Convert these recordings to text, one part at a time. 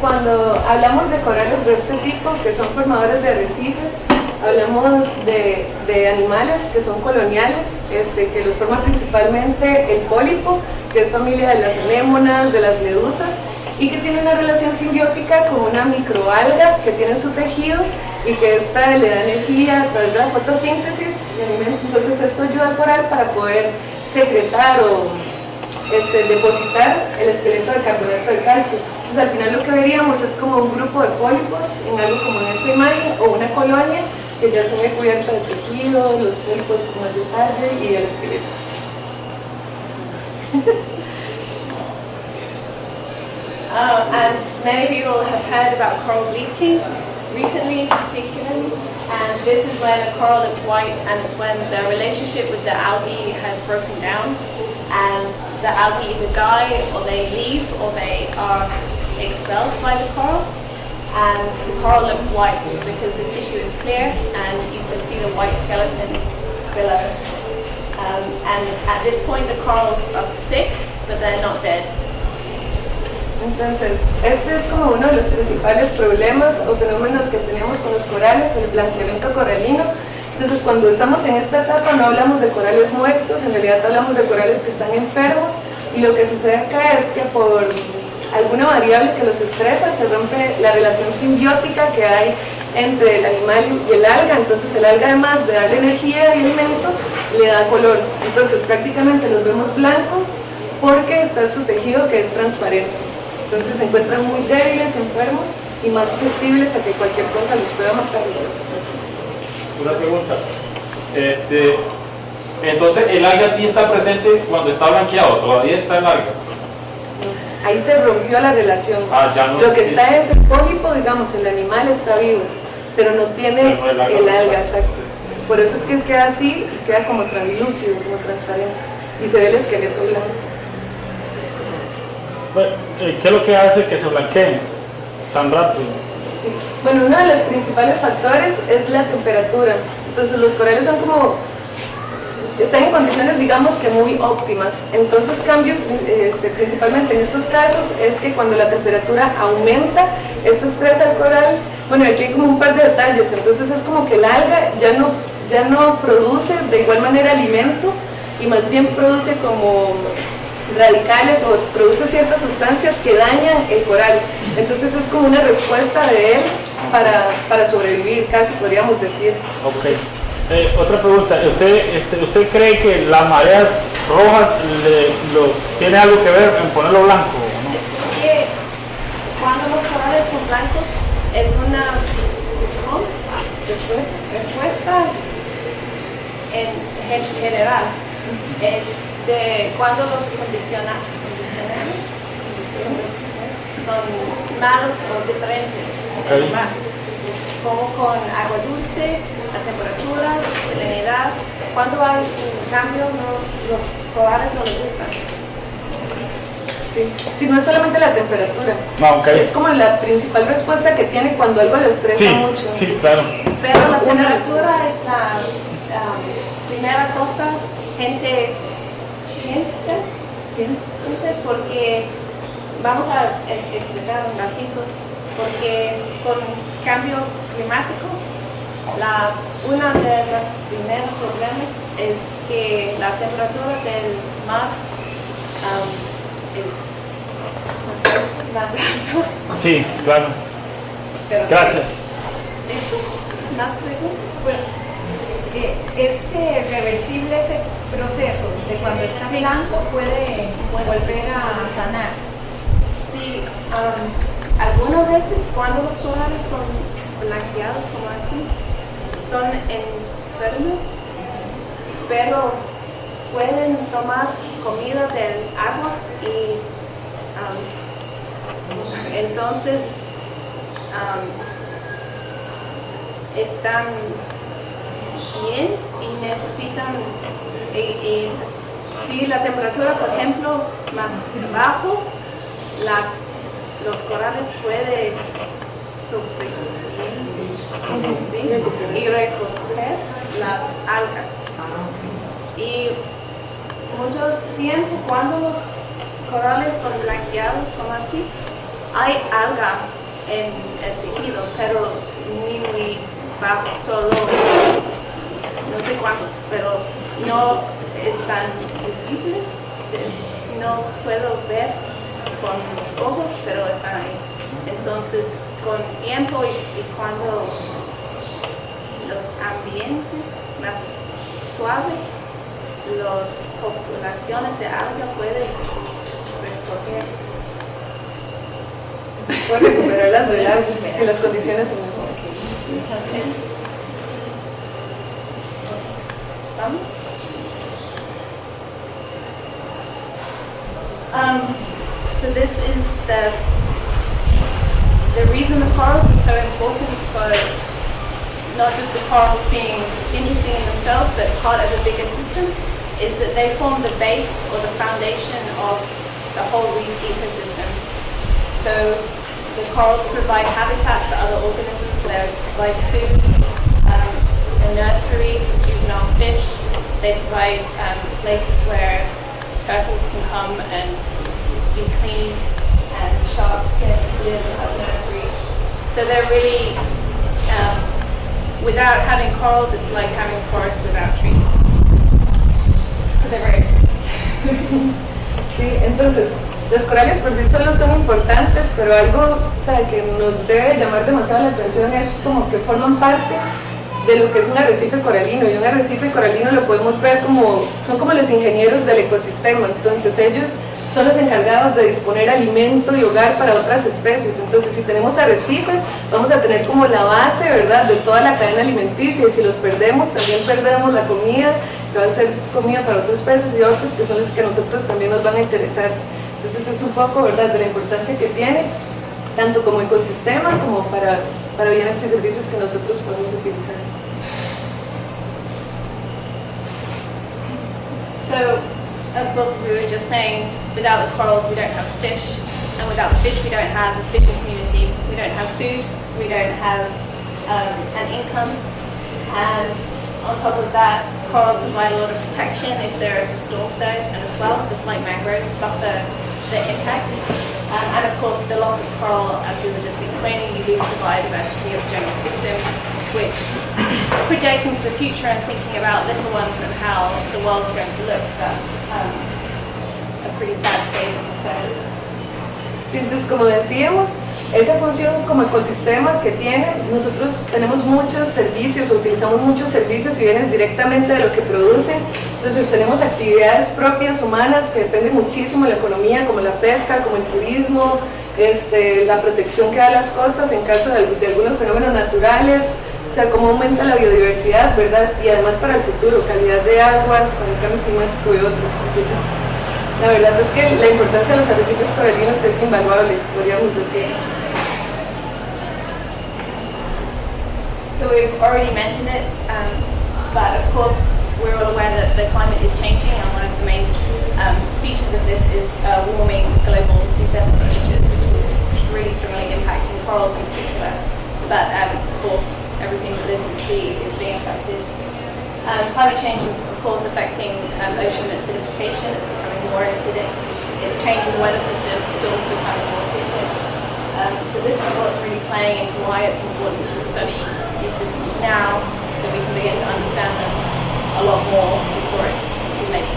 cuando hablamos de corales de este tipo, que son formadores de arrecifes, hablamos de animales que son coloniales, que los forma principalmente el pólipo, que es familia de las anémonas, de las medusas, y que tiene una relación simbiótica con una microalga que tiene su tejido y que esta le da energía a través de la fotosíntesis de alimento. Entonces esto ayuda al coral para poder secretar o depositar el esqueleto de carbonato de calcio. Entonces al final lo que veríamos es como un grupo de pólipos en algo como en esta imagen, o una colonia que ya se ve cubierta de tejido, los pólipos con el detalle y el esqueleto. And many people have heard about coral bleaching recently, particularly, and this is when a coral is white, and it's when the relationship with the algae has broken down, and the algae either die, or they leave, or they are expelled by the coral, and the coral looks white because the tissue is clear, and you just see the white skeleton below. And at this point, the corals are sick, but they're not dead. Entonces, este es como uno de los principales problemas o fenómenos que tenemos con los corales, el blanqueamiento coralino. Entonces, cuando estamos en esta etapa no hablamos de corales muertos, en realidad hablamos de corales que están enfermos, y lo que sucede acá es que por alguna variable que los estresa se rompe la relación simbiótica que hay entre el animal y el alga. Entonces el alga, además de darle energía y alimento, le da color. Entonces prácticamente los vemos blancos porque está su tejido, que es transparente. Entonces se encuentran muy débiles, enfermos y más susceptibles a que cualquier cosa los pueda matar. Una pregunta. Entonces el alga sí está presente cuando está blanqueado, todavía está el alga. Ahí se rompió la relación. Ya no, lo que está es el pólipo, digamos, el animal está vivo, pero no tiene el alga, exacto. Por eso es que queda así y queda como translúcido, como transparente, y se ve el esqueleto blanco. Bueno, ¿qué es lo que hace que se blanqueen tan rápido? Sí. Bueno, uno de los principales factores es la temperatura. Entonces los corales son como, están en condiciones, digamos, que muy óptimas. Entonces cambios, principalmente en estos casos, es que cuando la temperatura aumenta, esto estresa al coral. Bueno, aquí hay como un par de detalles. Entonces es como que el alga ya no produce de igual manera alimento, y más bien produce como radicales o produce ciertas sustancias que dañan el coral. Entonces es como una respuesta de él para sobrevivir, casi podríamos decir. Ok. Otra pregunta, ¿usted cree que las mareas rojas tiene algo que ver en ponerlo blanco? ¿No? Que cuando los corales son blancos es una respuesta en general. Es de cuando los condiciones son malos o diferentes. Okay. Como con agua dulce, la temperatura, salinidad. Cuando hay un cambio, los corales no les gustan. Sí, sí, no es solamente la temperatura. Okay. Es como la principal respuesta que tiene cuando algo lo estresa mucho. Sí, claro. Pero la temperatura es la primera cosa, gente, porque vamos a explicar un ratito, porque con cambio climático, una de los primeros problemas es que la temperatura del mar es más alta. Sí, claro. Gracias. ¿Listo? ¿Más preguntas? Bueno, ¿es reversible ese proceso de cuando está blanco puede volver a sanar? Sí, algunas veces cuando los corales son blanqueados como así, son enfermos, pero pueden tomar comida del agua y entonces están bien y necesitan, y si la temperatura, por ejemplo, más bajo, los corales pueden sobrevivir, ¿sí? Y recoger las algas. Y mucho tiempo, cuando los corales son blanqueados como así, hay alga en el tejido, pero muy bajo, solo no sé cuántos, pero no es tan visible. No puedo ver con los ojos, pero están ahí. Entonces, con tiempo y cuando los ambientes más suaves, las poblaciones de alga puedes recoger. Puede recuperarlas, ¿verdad? Si las condiciones son mejores. ¿Vamos? So this is the reason the corals are so important for not just the corals being interesting in themselves, but part of a bigger system, is that they form the base or the foundation of the whole reef ecosystem. So the corals provide habitat for other organisms, they provide food, a nursery for juvenile fish, they provide places where turtles can come and be cleaned, and sharks can live and have nurseries. So they're really, without having corals, it's like having a forest without trees. So they're very important. Sí, entonces, los corales por sí solos son importantes, pero algo, o sea, que nos debe llamar demasiado la atención es como que forman parte de lo que es un arrecife coralino, y un arrecife coralino lo podemos ver como, son como los ingenieros del ecosistema. Entonces ellos son los encargados de disponer alimento y hogar para otras especies. Entonces si tenemos arrecifes, vamos a tener como la base, ¿verdad?, de toda la cadena alimenticia, y si los perdemos, también perdemos la comida, que va a ser comida para otros peces y otros que son los que a nosotros también nos van a interesar. Entonces es un poco, ¿verdad?, de la importancia que tiene, tanto como ecosistema como para bienes y servicios que nosotros podemos utilizar. So, of course, as we were just saying, without the corals we don't have fish, and without the fish we don't have a fishing community, we don't have food, we don't have an income, and on top of that, corals provide a lot of protection if there is a storm surge and a swell, just like mangroves buffer the impact. And of course, the loss of coral, as we were just explaining, you lose the biodiversity of the general system, which, projecting to the future and thinking about little ones and how the world's going to look, that's a pretty sad state of affairs. Sí, entonces, como decíamos, esa función como ecosistema que tiene, nosotros tenemos muchos servicios, o utilizamos muchos servicios y bienes directamente de lo que producen. Entonces tenemos actividades propias humanas que dependen muchísimo de la economía, como la pesca, como el turismo, la protección que da las costas en caso de algunos fenómenos naturales, o sea, cómo aumenta la biodiversidad, ¿verdad? Y además para el futuro, calidad de aguas, con el cambio climático y otros. Entonces, la verdad es que la importancia de los arrecifes coralinos es invaluable, podríamos decir. So we've already mentioned it, but of course we're all aware that the climate is changing, and one of the main features of this is warming global sea surface temperatures, which is really strongly impacting corals in particular. But of course, everything that lives in the sea is being affected. Climate change is of course affecting ocean acidification. It's becoming more acidic. It's changing the weather system. Storms becoming more frequent. So this is what's really playing into why it's important to study these systems now, so we can begin to understand them a lot more before it's too late.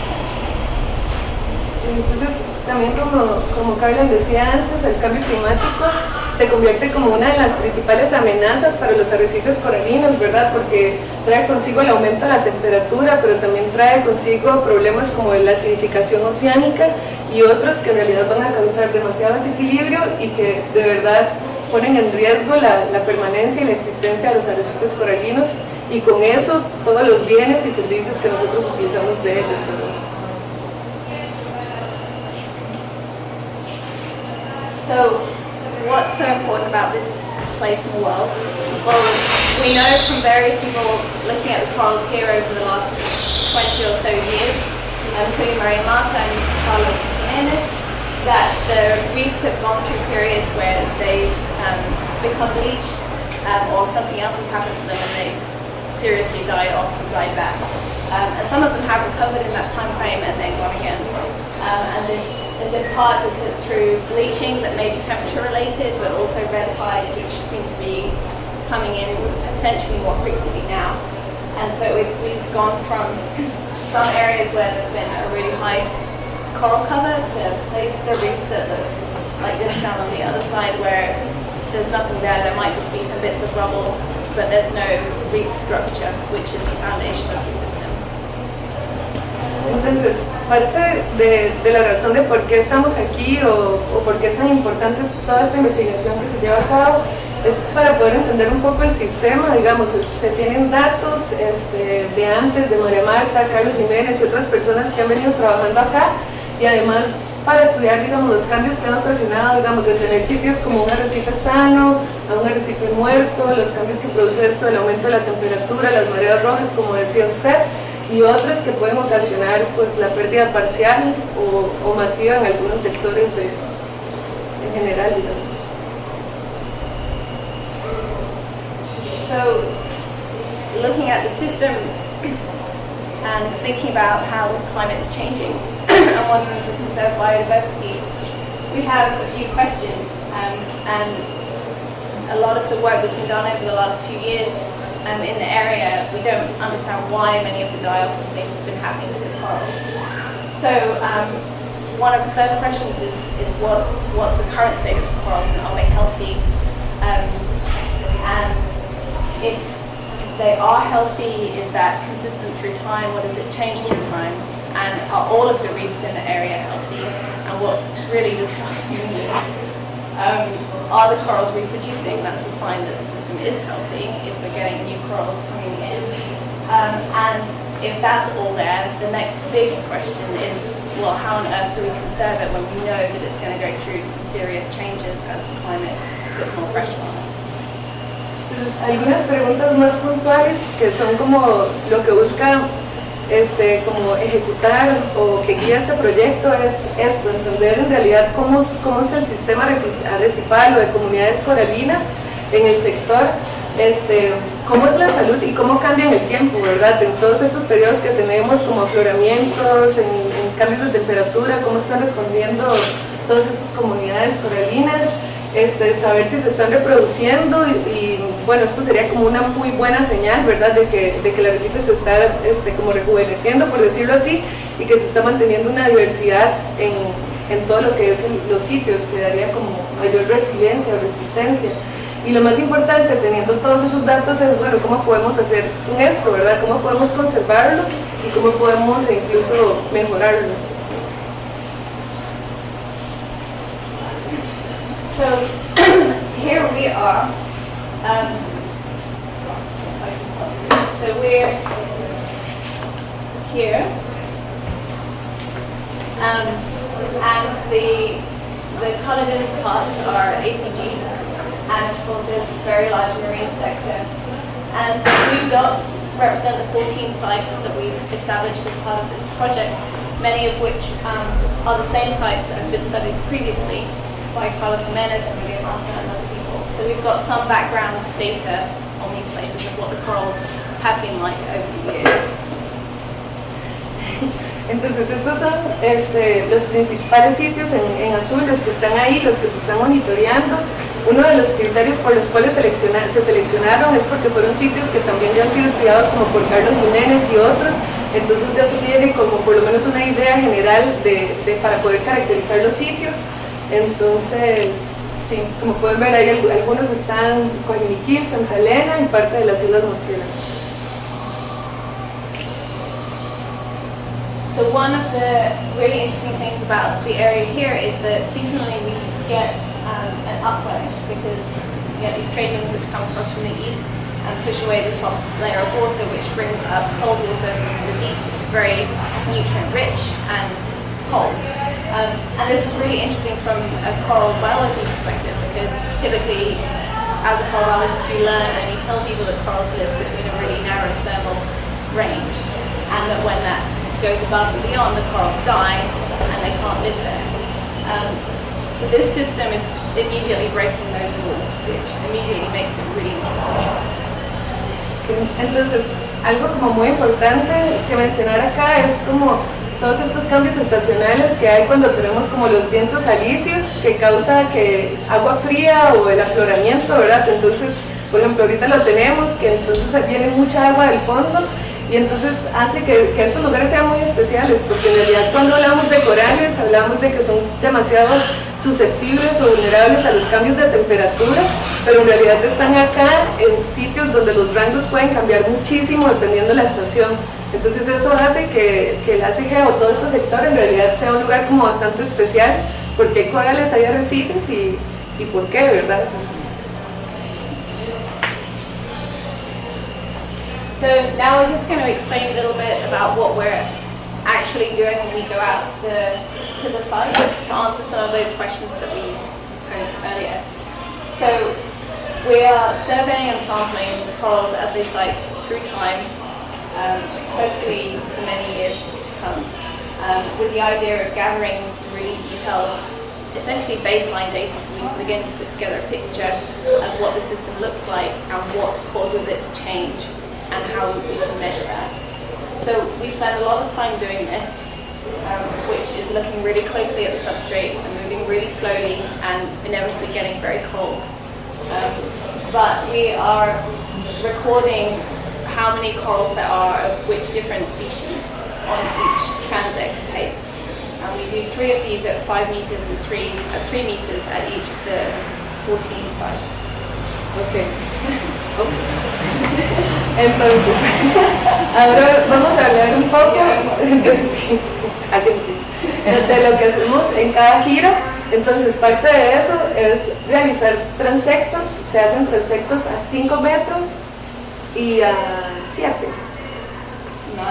Entonces, también como Carolyn decía antes, el cambio climático se convierte como una de las principales amenazas para los arrecifes coralinos, ¿verdad? Porque trae consigo el aumento de la temperatura, pero también trae consigo problemas como la acidificación oceánica y otros que en realidad van a causar demasiado desequilibrio y que de verdad ponen en riesgo la permanencia y la existencia de los arrecifes coralinos, y con eso todos los bienes y servicios que nosotros utilizamos de ellos, ¿verdad? So, what's so important about this place in the world? Well, we know from various people looking at the corals here over the last 20 or so years, including Maria Marta and Carlos Jimenez, that the reefs have gone through periods where they've become bleached, or something else has happened to them and they've seriously died off and died back. And some of them have recovered in that time frame and then gone again. And this is in part because through bleaching that may be temperature related, but also red tides, which seem to be coming in potentially more frequently now. And so we've gone from some areas where there's been a really high coral cover to place the reefs that look like this down on the other side where there's nothing there. There might just be some bits of rubble, but there's no reef structure, which is the foundation of the system. Entonces, parte de la razón de por qué estamos aquí o por qué es tan importante toda esta investigación que se lleva a cabo es para poder entender un poco el sistema. Digamos, se tienen datos de antes, de María Marta, Carlos Jiménez y otras personas que han venido trabajando acá, y además para estudiar, digamos, los cambios que han ocasionado, digamos, de tener sitios como un arrecife sano a un arrecife muerto, los cambios que produce esto, el aumento de la temperatura, las mareas rojas, como decía usted, y otros que pueden ocasionar pues la pérdida parcial o masiva en algunos sectores en general, digamos. So, looking at the system and thinking about how climate is changing and wanting to conserve biodiversity, we have a few questions, and a lot of the work that's been done over the last few years in the area, we don't understand why many of the die-offs and things have been happening to the coral. So one of the first questions is what's the current state of the corals and are they healthy? And if they are healthy, is that consistent through time? What does it change through time? And are all of the reefs in the area healthy? And what really does healthy mean? Are the corals reproducing? That's a sign that the system is healthy if we're getting new corals coming in. And if that's all there, the next big question is, well, how on earth do we conserve it when we know that it's going to go through some serious changes as the climate puts more pressure on it? Entonces, algunas preguntas más puntuales que son como lo que busca como ejecutar o que guía este proyecto es esto, entender en realidad cómo es el sistema arrecifal o de comunidades coralinas en el sector, cómo es la salud y cómo cambia en el tiempo, ¿verdad? En todos estos periodos que tenemos como afloramientos, en cambios de temperatura, cómo están respondiendo todas estas comunidades coralinas, saber si se están reproduciendo y bueno, esto sería como una muy buena señal, ¿verdad? De que el arrecife se está como rejuveneciendo, por decirlo así, y que se está manteniendo una diversidad en todo lo que es los sitios, que daría como mayor resiliencia o resistencia. Y lo más importante, teniendo todos esos datos, es, bueno, cómo podemos hacer esto, ¿verdad? Cómo podemos conservarlo y cómo podemos incluso mejorarlo. So here we are. So we're here, and the colored in parts are ACG, and of course there's this very large marine sector. And the blue dots represent the 14 sites that we've established as part of this project, many of which are the same sites that have been studied previously by Carlos Jimenez and Maria Marta and other people. So we've got some background data on these places of what the corals have been like over the years. Entonces estos son los principales sitios en azul, los que están ahí, los que se están monitoreando. Uno de los criterios por los cuales se seleccionaron es porque fueron sitios que también ya han sido estudiados como por Carlos Jiménez y otros, entonces ya se tiene como por lo menos una idea general para poder caracterizar los sitios. Entonces, sí, como pueden ver ahí algunos están Coajiniquil, Santa Elena y parte de las Islas Murciélagos. So one of the really interesting things about the area here is that seasonally we get an upwelling because we get these trade winds which come across from the east and push away the top layer of water, which brings up cold water from the deep, which is very nutrient rich and cold. And this is really interesting from a coral biology perspective because typically as a coral biologist you learn and you tell people that corals live between a really narrow thermal range and that when that goes above and beyond the corals die and they can't live there. So this system is immediately breaking those rules, which immediately makes it really interesting. Sí, entonces algo como muy importante que mencionar acá es como todos estos cambios estacionales que hay cuando tenemos como los vientos alisios que causa que agua fría o el afloramiento, ¿verdad? Entonces, por ejemplo, ahorita lo tenemos, que entonces viene mucha agua del fondo y entonces hace que estos lugares sean muy especiales, porque en realidad cuando hablamos de corales, hablamos de que son demasiado susceptibles o vulnerables a los cambios de temperatura, pero en realidad están acá en sitios donde los rangos pueden cambiar muchísimo dependiendo de la estación. Entonces eso hace que el ACG o todo este sector en realidad sea un lugar como bastante especial, porque hay corales, hay arrecifes y por qué, ¿verdad? So now we're just going to explain a little bit about what we're actually doing when we go out to the sites to answer some of those questions that we posed earlier. So we are surveying and sampling corals at these sites through time, hopefully for many years to come, with the idea of gathering some really detailed, essentially baseline data, so we can begin to put together a picture of what the system looks like and what causes it to change and how we can measure that. So we spend a lot of time doing this, which is looking really closely at the substrate and moving really slowly and inevitably getting very cold. But we are recording how many corals there are of which different species on each transect tape. And we do 3 of these at 5 meters and 3 meters at each of the 14 sites. Okay. Entonces, ahora vamos a hablar un poco de lo que hacemos en cada giro. Entonces, parte de eso es realizar transectos. Se hacen transectos a 5 metros y a 7. No,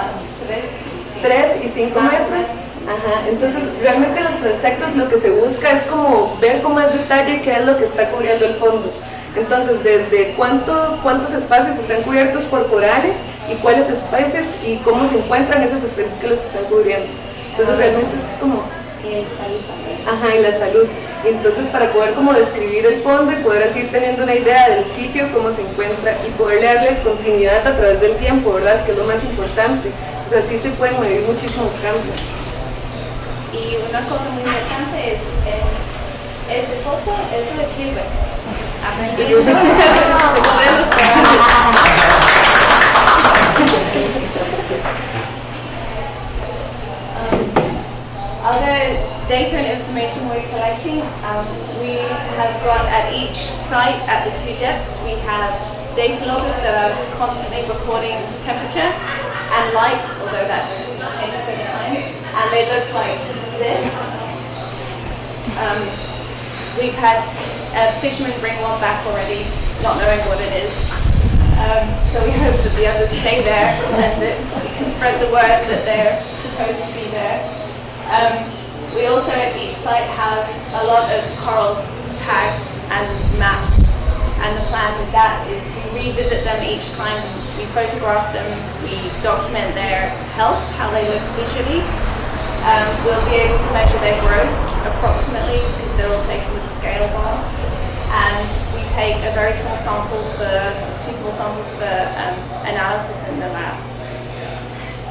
3 y 5 metros. Ajá. Entonces, realmente los transectos lo que se busca es como ver con más detalle qué es lo que está cubriendo el fondo. Entonces, desde cuántos espacios están cubiertos por corales y cuáles especies y cómo se encuentran esas especies que los están cubriendo. Entonces, realmente es como... Y salud también. Ajá, y la salud. Y entonces, para poder como describir el fondo y poder así ir teniendo una idea del sitio, cómo se encuentra y poder darle continuidad a través del tiempo, ¿verdad? Que es lo más importante. O sea, sí se pueden medir muchísimos cambios. Y una cosa muy importante es este foto, eso de Cuba. Other data and information we're collecting, we have got at each site at the 2 depths, we have data loggers that are constantly recording temperature and light, although that changes over time, and they look like this. We've had fishermen bring one back already, not knowing what it is. So we hope that the others stay there and that we can spread the word that they're supposed to be there. We also at each site have a lot of corals tagged and mapped, and the plan with that is to revisit them each time we photograph them, we document their health, how they look visually. We'll be able to measure their growth approximately because they're all taken with a scale bar, and we take a very small sample for 2 small samples for analysis in the lab.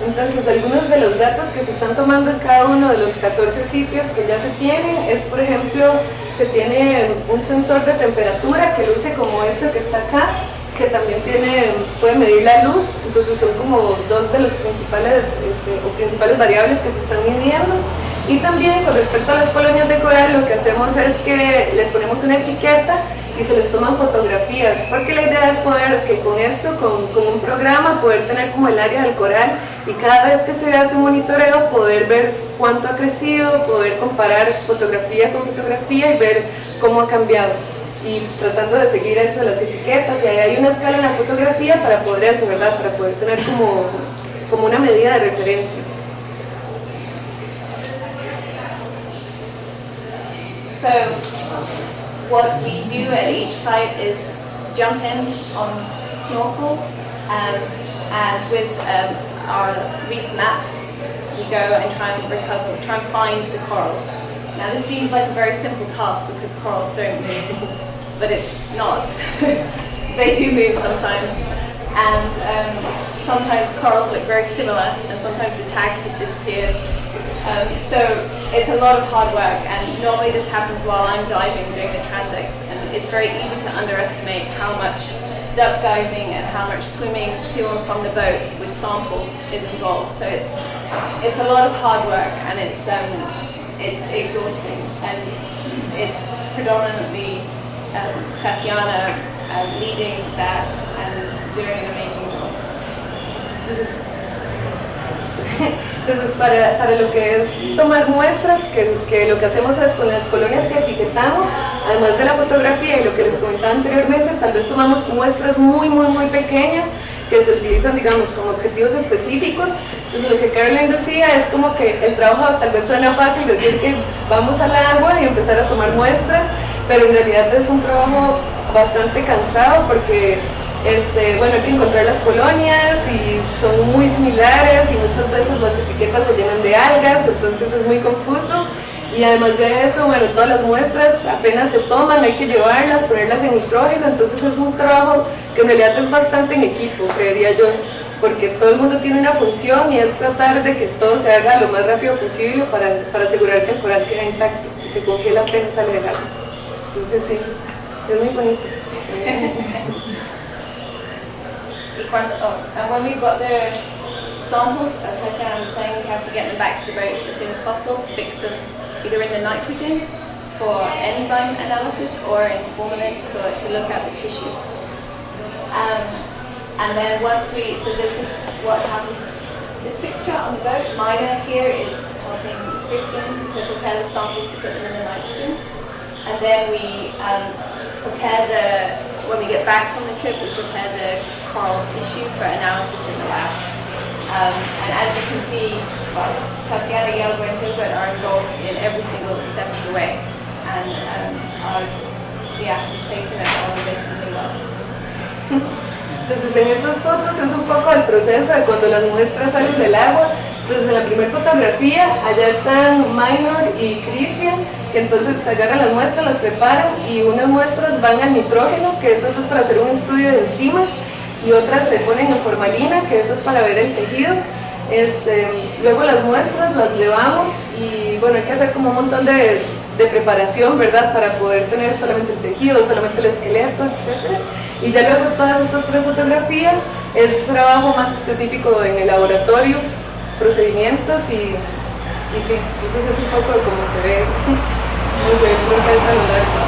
Entonces, algunos de los datos que se están tomando en cada uno de los 14 sitios que ya se tienen es, por ejemplo, se tiene un sensor de temperatura que luce como este que está acá, que también puede medir la luz. Entonces son como 2 de los principales variables que se están midiendo. Y también con respecto a las colonias de coral, lo que hacemos es que les ponemos una etiqueta y se les toman fotografías, porque la idea es poder que con esto, con un programa, poder tener como el área del coral y cada vez que se hace un monitoreo poder ver cuánto ha crecido, poder comparar fotografía con fotografía y ver cómo ha cambiado. Y tratando de seguir eso de las etiquetas, y ahí hay una escala en la fotografía para poder eso, ¿verdad? Para poder tener como una medida de referencia. So what we do at each site is jump in on snorkel, and with our reef maps we go and try and find the corals. Now this seems like a very simple task because corals don't move, but it's not. They do move sometimes, and sometimes corals look very similar, and sometimes the tags have disappeared. So it's a lot of hard work, and normally this happens while I'm diving during the transects, and it's very easy to underestimate how much duck diving and how much swimming to and from the boat with samples is involved. So it's a lot of hard work, and it's exhausting, and it's predominantly Tatiana leading that and doing an amazing job. Entonces para lo que es tomar muestras, que lo que hacemos es con las colonias que etiquetamos, además de la fotografía y lo que les comentaba anteriormente, tal vez tomamos muestras muy pequeñas que se utilizan, digamos, con objetivos específicos. Entonces lo que Caroline decía es como que el trabajo tal vez suena fácil, decir que vamos al agua y empezar a tomar muestras, pero en realidad es un trabajo bastante cansado porque bueno, hay que encontrar las colonias y son muy similares y muchas veces las etiquetas se llenan de algas, entonces es muy confuso. Y además de eso, bueno, todas las muestras apenas se toman, hay que llevarlas, ponerlas en nitrógeno, entonces es un trabajo que en realidad es bastante en equipo, creería yo, porque todo el mundo tiene una función y es tratar de que todo se haga lo más rápido posible para asegurar que el coral queda intacto y se congela apenas sale del agua. Entonces sí, es muy bonito. And when we've got the samples, as I was saying, we have to get them back to the boat as soon as possible to fix them either in the nitrogen for enzyme analysis or in formalin to look at the tissue. And then once so this is what happens. This picture on the boat, Mina here is helping Christian to prepare the samples to put them in the nitrogen. And then we when we get back from the trip, we prepare the coral tissue for analysis in the lab. And as you can see, Tatiana, Yelgo, and Hilbert are involved in every single step of the way, and have taken it all amazingly well. Entonces en estas fotos es un poco el proceso de cuando las muestras salen del agua. Entonces en la primera fotografía, allá están Minor y Christian, que entonces agarran las muestras, las preparan y unas muestras van al nitrógeno, que eso es para hacer un estudio de enzimas, y otras se ponen en formalina, que eso es para ver el tejido. Luego las muestras las llevamos y bueno, hay que hacer como un montón de preparación, ¿verdad? Para poder tener solamente el tejido, solamente el esqueleto, etc. Y ya luego todas estas tres fotografías es trabajo más específico en el laboratorio, procedimientos y sí, entonces es un poco de cómo se ve el proceso a lo largo.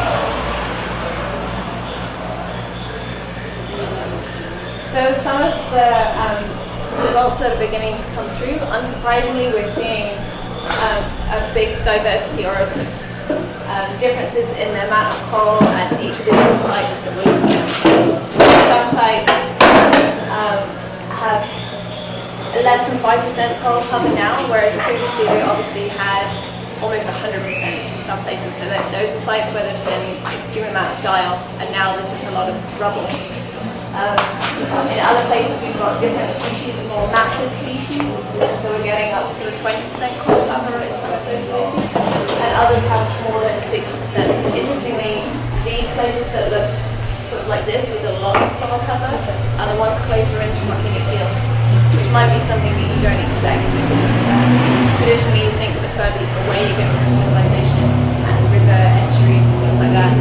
So some of the results that are beginning to come through, unsurprisingly, we're seeing a big diversity or differences in the amount of coral at each of the different sites that we're looking at. Some sites have less than 5% coral cover now, whereas previously we obviously had almost 100% in some places. So those are sites where there's been an extreme amount of die-off, and now there's just a lot of rubble. In other places we've got different species, more massive species, so we're getting up to 20% coral cover in some of those places, and others have more than 60%. Interestingly, these places that look sort of like this with a lot of coral cover are the ones closer into Joaquin Field, which might be something that you don't expect because traditionally you think the further away you get from civilization and river estuaries and things like that,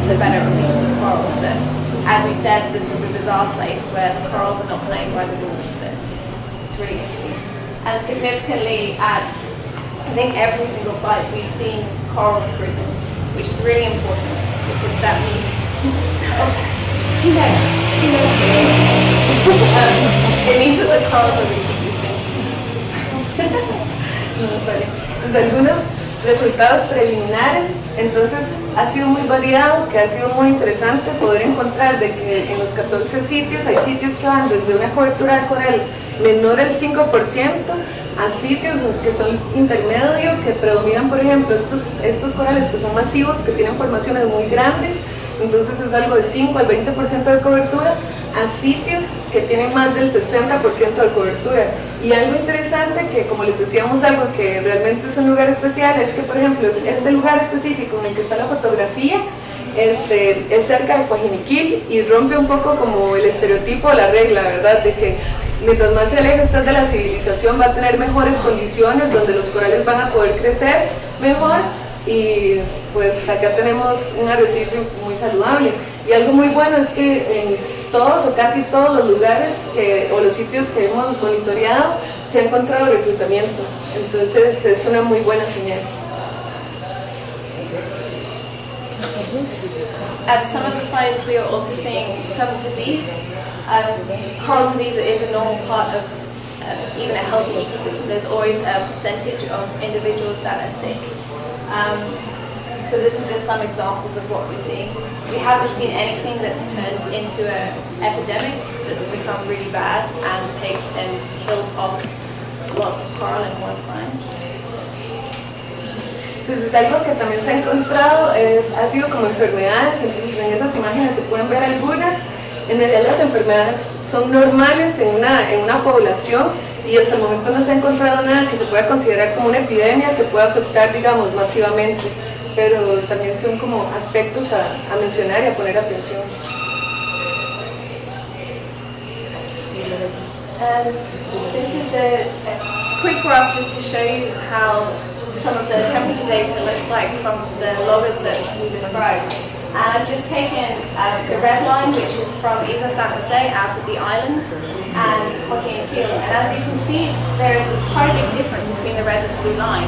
the better it will be for the corals. But as we said, this is a bizarre place where the corals are not playing by the rules, but it's really interesting. And significantly at, I think, every single site we've seen coral recruitment, which is really important because that means, she knows. It means that the corals are reproducing. Desde algunos resultados preliminares, entonces ha sido muy variado, que ha sido muy interesante poder encontrar de que en los 14 sitios hay sitios que van desde una cobertura de coral menor al 5% a sitios que son intermedios, que predominan, por ejemplo, estos corales que son masivos, que tienen formaciones muy grandes, entonces es algo de 5 al 20% de cobertura, a sitios que tienen más del 60% de cobertura. Y algo interesante, que como les decíamos, algo que realmente es un lugar especial, es que, por ejemplo, este lugar específico en el que está la fotografía es cerca de Coajiniquil y rompe un poco como el estereotipo o la regla, ¿verdad? De que mientras más se aleje usted de la civilización va a tener mejores condiciones donde los corales van a poder crecer mejor y pues acá tenemos un arrecife muy saludable. Y algo muy bueno es que en todos o casi todos los lugares o los sitios que hemos monitoreado se ha encontrado reclutamiento, entonces es una muy buena señal. At some of the sites we are also seeing some disease. Coral disease is a normal part of even a healthy ecosystem. There's always a percentage of individuals that are sick. So this is just some examples of what we're seeing. We haven't seen anything that's turned into an epidemic that's become really bad and killed off lots of coral in one time. Entonces algo que también se ha encontrado ha sido como enfermedades, entonces en esas imágenes se pueden ver algunas. En realidad las enfermedades son normales en una población y hasta el momento no se ha encontrado nada que se pueda considerar como una epidemia que pueda afectar, digamos, masivamente, pero también son como aspectos a mencionar y a poner atención. This is a quick graph just to show you how some of the temperature data looks like from the loggers that we described. And I've just taken the red line, which is from Isla San Jose out of the islands, and Joaquin Aquil. And as you can see, there is quite a big difference between the red and the blue line,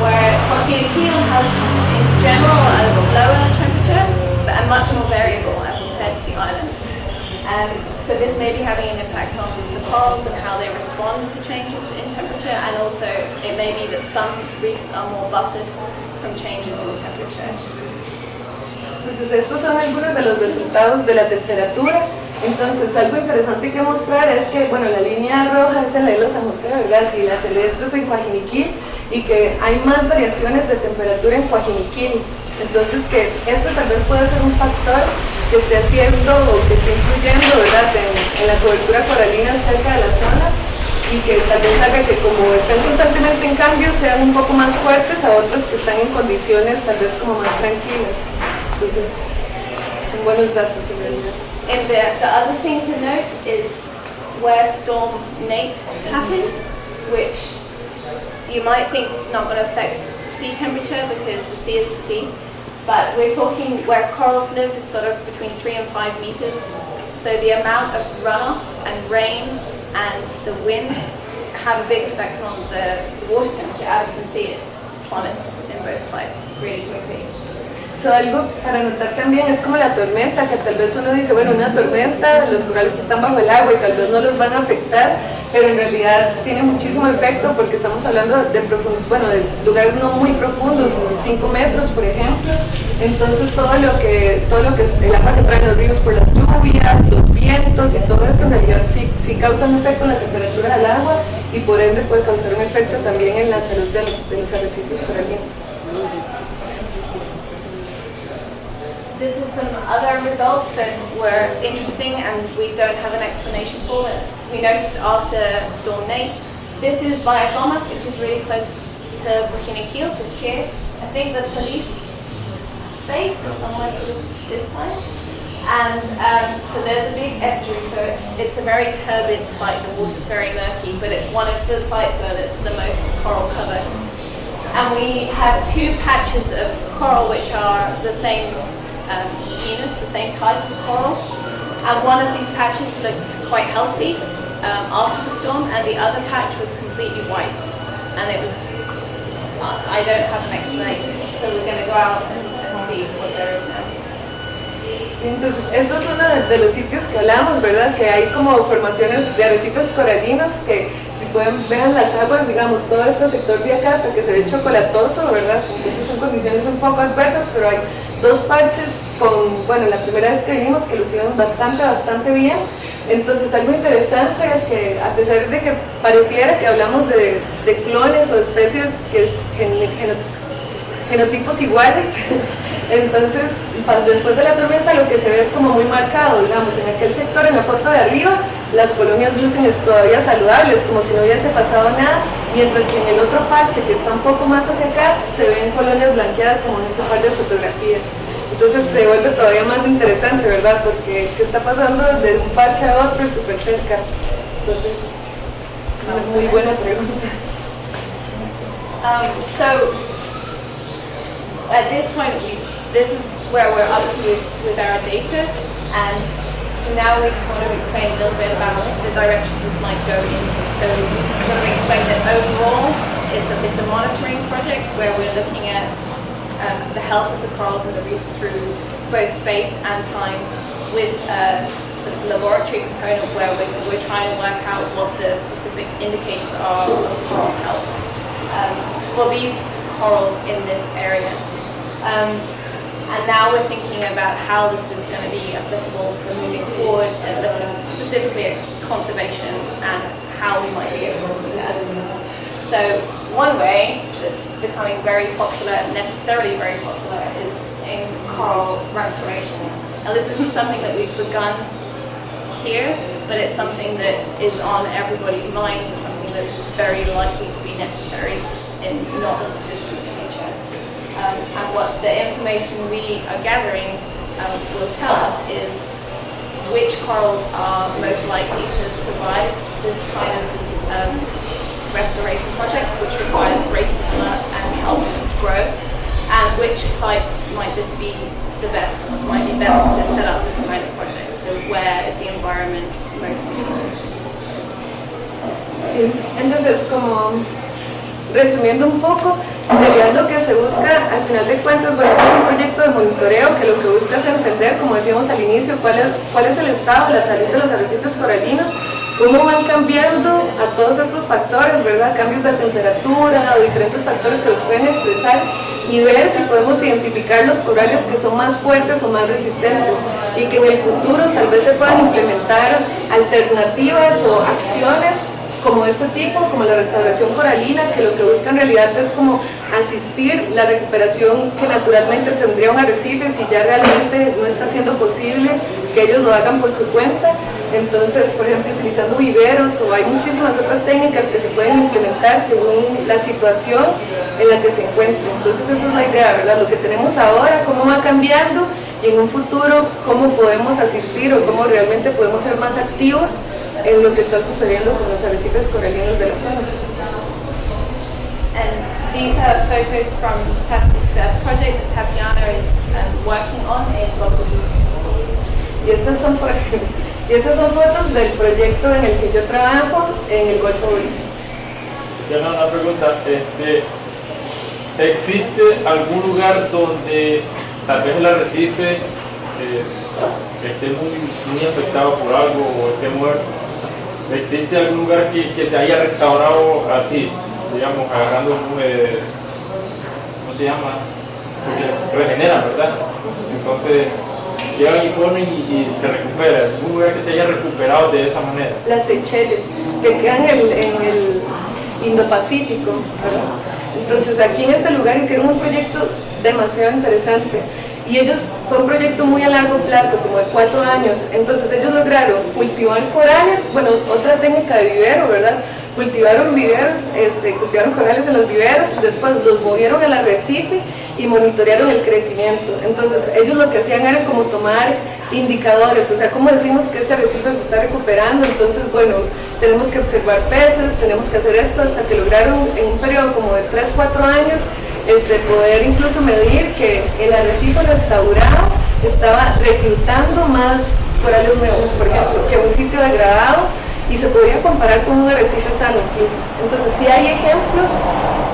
where Joaquin Aquil has, in general, a lower temperature, but a much more variable as compared to the islands. And so this may be having an impact on the corals and how they respond to changes in temperature, and also it may be that some reefs are more buffered from changes in temperature. Entonces estos son algunos de los resultados de la temperatura. Entonces algo interesante que mostrar es que, bueno, la línea roja es en la isla San José, ¿verdad? Y la celeste es en Joaquiniquil, y que hay más variaciones de temperatura en Joaquiniquil. Entonces que esto tal vez puede ser un factor que esté haciendo o que esté influyendo, ¿verdad?, en la cobertura coralina cerca de la zona, y que tal vez haga que como están constantemente en cambio sean un poco más fuertes a otros que están en condiciones tal vez como más tranquilas. Entonces son buenos datos en realidad. And the other thing to note is where Storm Nate happened, which you might think it's not going to affect sea temperature because the sea is the sea, but we're talking where corals live is sort of between 3 and 5 meters. So the amount of runoff and rain and the winds have a big effect on the water temperature. As you can see, it plummets in both sides really quickly. So, algo para notar también es como la tormenta, que tal vez uno dice, bueno, una tormenta, los corales están bajo el agua y tal vez no los van a afectar, pero en realidad tiene muchísimo efecto porque estamos hablando de lugares no muy profundos, 5 metros por ejemplo. Entonces todo lo que es el agua que traen los ríos por las lluvias, los vientos y todo esto en realidad sí causa un efecto en la temperatura del agua y por ende puede causar un efecto también en la salud de los arrecifes coralinos. This is some other results that were interesting and we don't have an explanation for it. We noticed after Storm Nate. This is Bayagomas, which is really close to Burkina-Kiel, just here. I think the police base is somewhere sort of this side. And so there's a big estuary, so it's a very turbid site. The water's very murky, but it's one of the sites where it's the most coral covered. And we have 2 patches of coral which are the same genus, the same type of coral, and one of these patches looked quite healthy after the storm, and the other patch was completely white, and it was, I don't have an explanation, so we're going to go out and see what there is now. Entonces, esto es uno de los sitios que hablamos, ¿verdad? Que hay como formaciones de arrecifes coralinos que, si pueden ver las aguas, digamos, todo este sector de acá hasta que se ve chocolatoso, ¿verdad? Entonces son condiciones un poco adversas, pero hay 2 parches la primera vez que vinimos que lucieron bastante bien. Entonces algo interesante es que a pesar de que pareciera que hablamos de clones o especies genotipos iguales, entonces después de la tormenta lo que se ve es como muy marcado, digamos, en aquel sector, en la foto de arriba, las colonias lucen todavía saludables, como si no hubiese pasado nada, mientras que en el otro parche, que está un poco más hacia acá, se ven colonias blanqueadas como en este par de fotografías. Entonces se vuelve todavía más interesante, ¿verdad? Porque ¿qué está pasando de un parche a otro súper cerca? Entonces, es una muy buena pregunta. So at this point, this is where we're up to with our data, and so now we just want to explain a little bit about the direction this might go into. So we just want to explain that overall, it's a monitoring project where we're looking at the health of the corals and the reefs through both space and time, with a sort of laboratory component where we're trying to work out what the specific indicators are of coral health for these corals in this area. And now we're thinking about how this is going to be applicable for moving forward and looking specifically at conservation and how we might be able to do that. So one way that's becoming very popular, necessarily very popular, is in coral restoration. Now this isn't something that we've begun here, but it's something that is on everybody's minds, and something that's very likely to be necessary in not the distant future. And what the information we are gathering will tell us is which corals are most likely to survive this kind of restoration project, which requires breaking them up and helping them grow, and which sites might just be might be best to set up this kind of project. So where is the environment most suitable? Sí. Entonces, como resumiendo un poco, en realidad lo que se busca al final de cuentas, bueno, este es un proyecto de monitoreo que lo que busca es entender, como decíamos al inicio, cuál es el estado, la salud de los arrecifes coralinos, cómo van cambiando a todos estos factores, ¿verdad? Cambios de temperatura o diferentes factores que los pueden estresar, y ver si podemos identificar los corales que son más fuertes o más resistentes, y que en el futuro tal vez se puedan implementar alternativas o acciones como este tipo, como la restauración coralina, que lo que busca en realidad es como asistir la recuperación que naturalmente tendría un arrecife si ya realmente no está siendo posible que ellos lo hagan por su cuenta. Entonces, por ejemplo, utilizando viveros, o hay muchísimas otras técnicas que se pueden implementar según la situación en la que se encuentre. Entonces esa es la idea, ¿verdad? Lo que tenemos ahora, cómo va cambiando, y en un futuro cómo podemos asistir o cómo realmente podemos ser más activos en lo que está sucediendo con los arrecifes coralinos de la zona. And these are photos from the project that Tatiana is working on in Golfo Dulce. Y estas son fotos del proyecto en el que yo trabajo en el Golfo Dulce. Ya una pregunta, ¿existe algún lugar donde tal vez el arrecife esté muy afectado por algo o esté muerto? ¿Existe algún lugar que se haya restaurado así, digamos, agarrando, ¿cómo se llama? Porque regenera, ¿verdad? Entonces llegan y ponen y se recupera. ¿Algún lugar que se haya recuperado de esa manera? Las Seychelles, que quedan en el Indo-Pacífico, ¿verdad? Entonces aquí en este lugar hicieron un proyecto demasiado interesante, y ellos, fue un proyecto muy a largo plazo, como de 4 años. Entonces ellos lograron cultivar corales, bueno, otra técnica de vivero, ¿verdad? Cultivaron viveros, cultivaron corales en los viveros, después los movieron al arrecife y monitorearon el crecimiento. Entonces ellos lo que hacían era como tomar indicadores, o sea, cómo decimos que este arrecife se está recuperando. Entonces, bueno, tenemos que observar peces, tenemos que hacer esto, hasta que lograron en un periodo como de 3-4 años poder incluso medir que el arrecife restaurado estaba reclutando más corales nuevos, por ejemplo, que un sitio degradado, y se podría comparar con un arrecife sano incluso. Entonces sí hay ejemplos,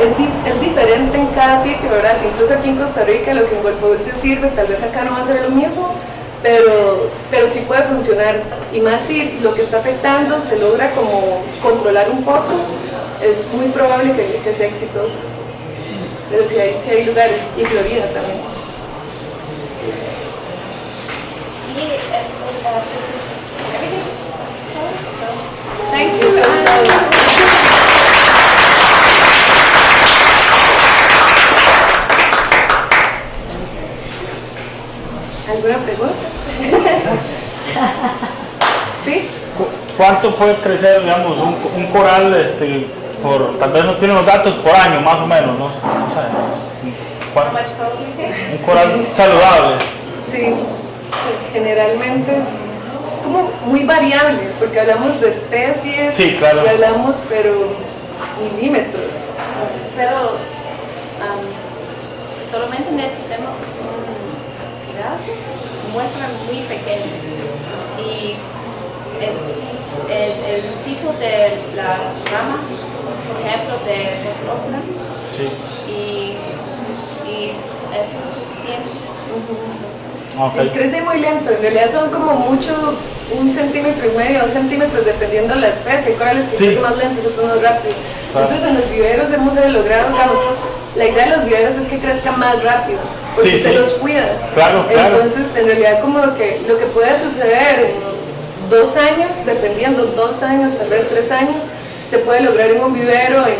es diferente en cada sitio, ¿verdad? Incluso aquí en Costa Rica lo que en Golfo Dulce sirve, tal vez acá no va a ser lo mismo, pero sí puede funcionar, y más si lo que está afectando se logra como controlar un poco, es muy probable que sea exitoso. Pero sí hay lugares, y Florida también. Thank you. ¿Alguna pregunta? ¿Sí? ¿Cuánto puede crecer, digamos, un coral, tal vez no tiene los datos, por año más o menos, ¿no? O sea, un coral saludable? Sí, generalmente como muy variable, porque hablamos de especies, Sí, claro. y hablamos, pero milímetros. Pero solamente necesitamos un pedazo, muestra muy pequeña. Y es el tipo de la rama, por ejemplo, de Resopla, Sí. y eso es suficiente. Ok. Sí, crece muy lento, en realidad son como mucho, 1,5 centímetros, 2 centímetros, dependiendo de la especie. Hay corales que Sí. crecen más lentos, otros más rápido. Claro. Nosotros en los viveros hemos logrado, digamos, la idea de los viveros es que crezcan más rápido, porque Sí, se sí. los cuida. Claro, claro. Entonces, en realidad, como lo que puede suceder en 2 años, dependiendo, 2 años, tal vez 3 años, se puede lograr en un vivero en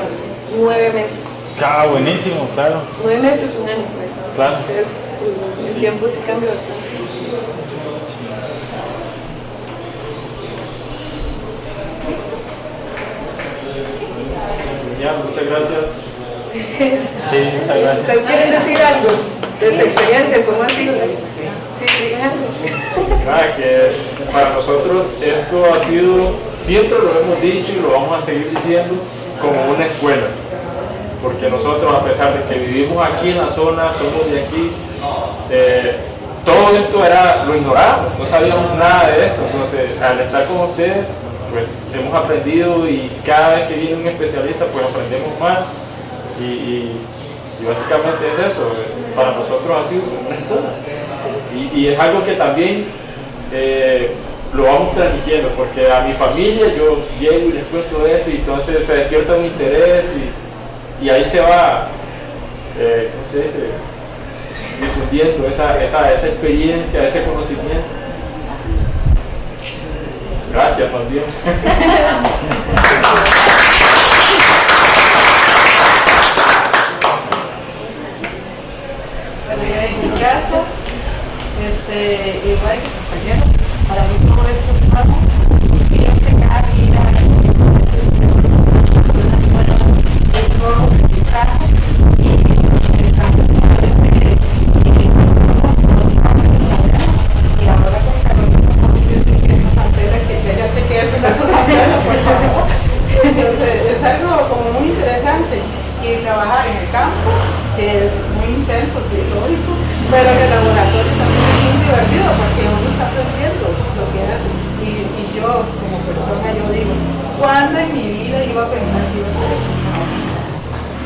9 meses. Ah, buenísimo, claro. 9 meses, 1 año. ¿verdad? Claro. Entonces, el tiempo sí cambia bastante. Ya, muchas gracias. Sí, muchas gracias. ¿Ustedes quieren decir algo de su experiencia? ¿Cómo ha sido? Sí, digan algo. Nada, que para nosotros esto ha sido, siempre lo hemos dicho y lo vamos a seguir diciendo, como una escuela. Porque nosotros, a pesar de que vivimos aquí en la zona, somos de aquí, todo esto lo ignorábamos, no sabíamos nada de esto. Entonces, al estar con ustedes, pues hemos aprendido, y cada vez que viene un especialista, pues aprendemos más. Y básicamente es eso, para nosotros ha sido una escuela. Y es algo que también lo vamos transmitiendo, porque a mi familia yo llego y les cuento esto, y entonces se despierta un interés, y ahí se va, ¿cómo se dice?, difundiendo esa experiencia, ese conocimiento. Gracias, más bien. En mi caso, igual que compañero, para mí todo esto es nuevo. Siempre cada día es nuevo aprendizaje, y y ahora con Carolina podemos decir que esa santera, que yo ya sé que es una santera, por favor. Entonces es algo como muy interesante, y trabajar en el campo, que es muy intenso, sí, lógico, pero en el laboratorio también es muy divertido, porque uno está aprendiendo lo que hace. Y yo, como persona, yo digo, ¿cuándo en mi vida iba a pensar que iba a estar aquí?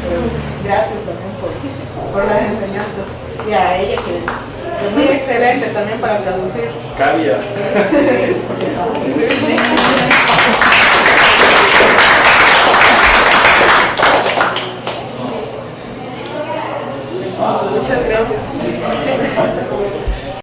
Pero gracias también por las enseñanzas, y a ella, que es muy excelente también para traducir. Caria. Sí, porque sabe.